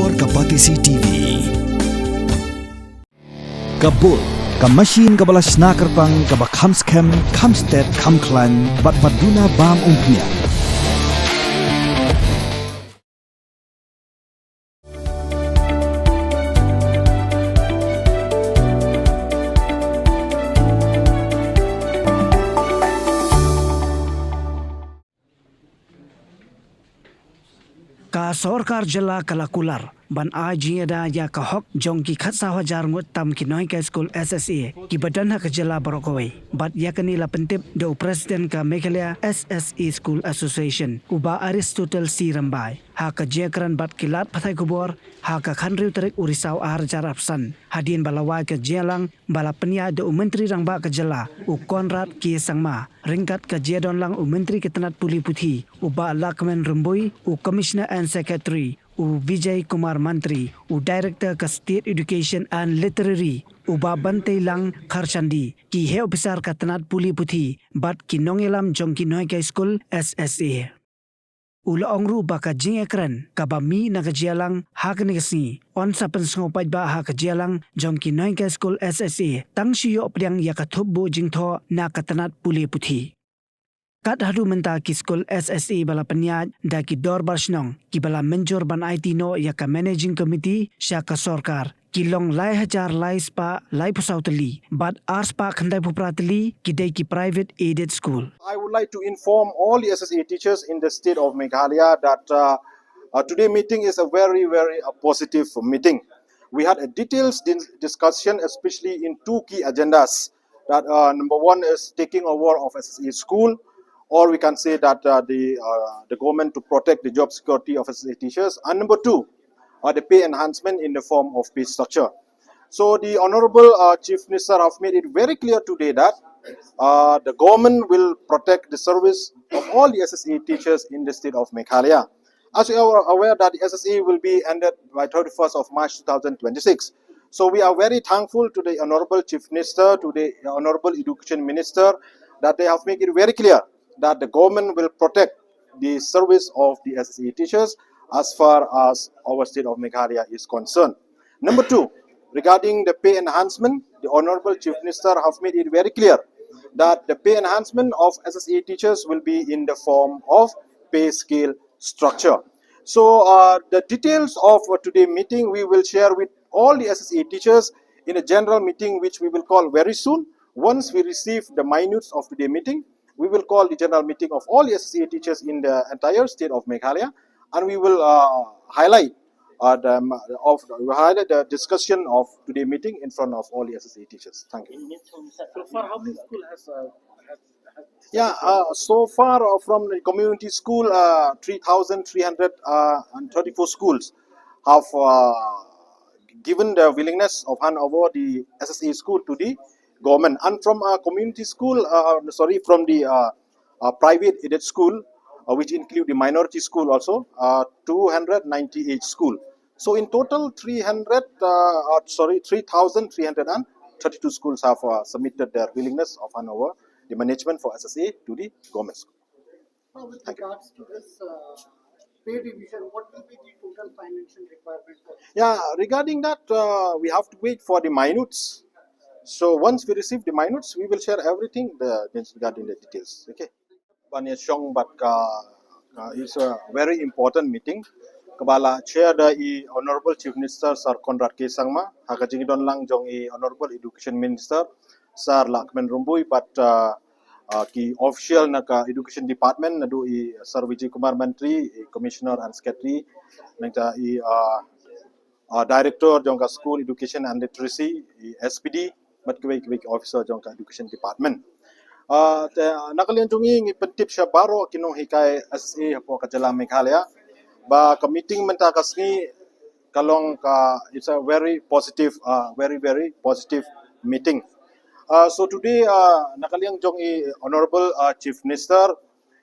Sorkar kapatisi TV. Kabul, ka machine ka balas snacker pang ka bakham scam, kamstet, kamklan, bat baduna bam umpnya. Ka Sorkar Jylla kala Kular ban Ïada ya ka hok Jong ki khatsa hajar ngut tam ki Nonghikai Skul SSA ki badan hak Jylla barokoi bat yakani la pentip de Presiden ka Meghalaya SSA School Association uba Aristotle C Rambai ha ka jekran bat kilat pathai kubor ha ka khanriu tarik urisau ahar jar apsan hadin balawai ka jelang bala penya de menteri rangba ka Jylla u Konrad ki sangma ringkat ka jedon lang menteri ketenat puli puthi uba lakmen rumbui u commissioner and secretary u Vijay Kumar Mantri, u Director ka State Education and Literary, u Babante Lang Kharchandi, ki he officer ka Tanat Puli Puthi, bat ki Nonghilam Jong ki Nonghikai School SSA. Ula ongru baka jing ekran ka ba mi na ka Jylang hak ni kasi on sa pensngopaj ba hak Jylang Jong ki Nonghikai School SSA tang siyo priang ya ka thubbo jingtho na ka Tanat Puli Puthi. Kat hadu menta ki Skul SSA bala penyaj da ki dor barsnong ki bala menjor ban IT no ya ka managing committee sya ka Sorkar ki long lai hajar lai spa lai pusautali but ars pa khandai pupratali ki dai ki private aided school. I would like to inform all the SSA teachers in the state of Meghalaya that today meeting is a very positive meeting. We had a detailed discussion, especially in two key agendas. That number one is taking over of SSA school, or we can say that the government to protect the job security of SSA teachers, and number two, the pay enhancement in the form of pay structure. So the Honorable Chief Minister have made it very clear today that the government will protect the service of all the SSA teachers in the state of Meghalaya. As you are aware that the SSA will be ended by 31st of March 2026. So we are very thankful to the Honorable Chief Minister, to the Honorable Education Minister, that they have made it very clear that the government will protect the service of the SSA teachers as far as our state of Meghalaya is concerned. Number two, regarding the pay enhancement, the Honorable Chief Minister have made it very clear that the pay enhancement of SSA teachers will be in the form of pay scale structure. So the details of today's meeting we will share with all the SSA teachers in a general meeting which we will call very soon. Once we receive the minutes of today's meeting, we will call the general meeting of all the SSA teachers in the entire state of Meghalaya, and we will highlight the discussion of today's meeting in front of all the SSA teachers. Thank you. So far, how many schools has so far from the community school, 3,334 schools have given the willingness of hand over the SSA school to the government, and from community school, from the private aided school, which include the minority school also, 298 school. So in total, 3,332 schools have submitted their willingness of hand over the management for SSA to the government school. with regards to this pay division, what will be the total financial requirement for this? Yeah, regarding that, we have to wait for the minutes. So once we receive the minutes, we will share everything regarding the details. Okay. Jong, but it's a very important meeting. Kabala chair the Honorable Chief Minister Sir Konrad K Sangma, hakajingidon lang jong Honorable Education Minister Sir Lakmen Rumbui, but ki official na ka Education Department na do Sir Vijay Kumar Mantri, Commissioner and Secretary, nagta Director jong ka School Education and Literacy, SPD, but kiwik officer jong ka Education Department. Nakalian jungi ngipentip siya baro kinonghikai SSA po ka Jylla Meghalaya ba ka meeting mentakas ni kalong ka it's a very positive very positive meeting. So today nakaliang jong Honorable Chief Minister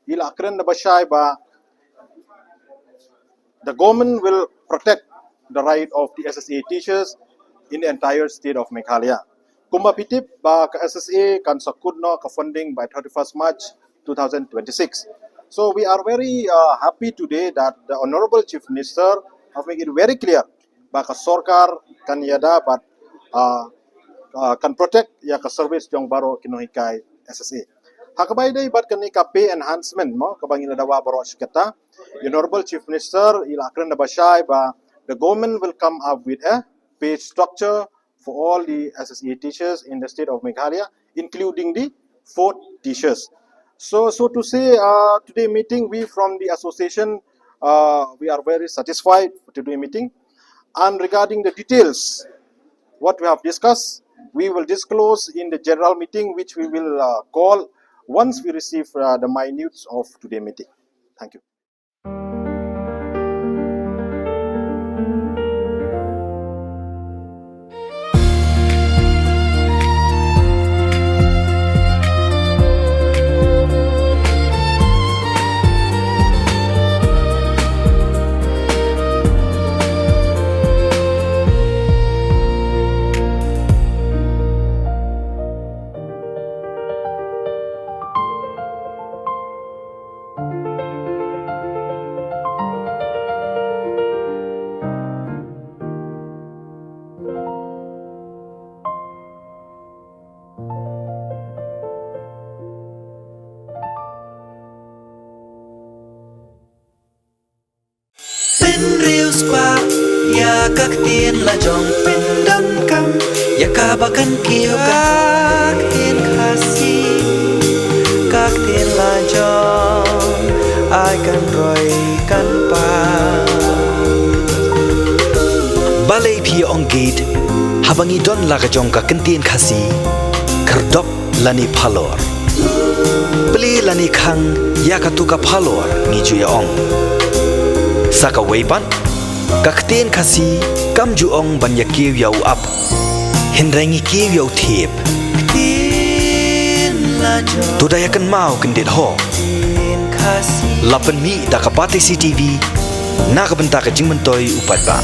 ila akren na ba siya ba the government will protect the right of the SSA teachers in the entire state of Meghalaya. Kumapitip ba ka SSA kan sakud no ka funding by 31st March 2026. So we are very happy today that the Honorable Chief Minister have made it very clear baka Sorkar kan Ïada but can protect ya ka service jong baro Nonghikai SSA. Hakabai day bat kan ka pay enhancement mo kabangin na dawa baro sikata. Honorable Chief Minister ilakran na basyay ba the government will come up with a pay structure for all the SSA teachers in the state of Meghalaya, including the 4 teachers. So to say, today meeting, we from the association, we are very satisfied for today meeting. And regarding the details, what we have discussed, we will disclose in the general meeting, which we will call once we receive the minutes of today meeting. Thank you. Pin riu spa ya các tiên là Jong pin đâm cam ya cả ba kan kiêu các tiên khasi các tiên là Jong ai kan roi kan pa balai phi ong gate habangi don la ka Jong ka kan tiên khasi kardop lani phalor beli lani khang ya ka tu ka phalor ni ju ya ong Saka weipan, kakten kasi kam juong banya kiw yaw up, hinrengi kiw yaw tip. Tudayakan mau kendit ho. Lapan mi da kapate CTV, nakabenta ka jingmentoy upat ba.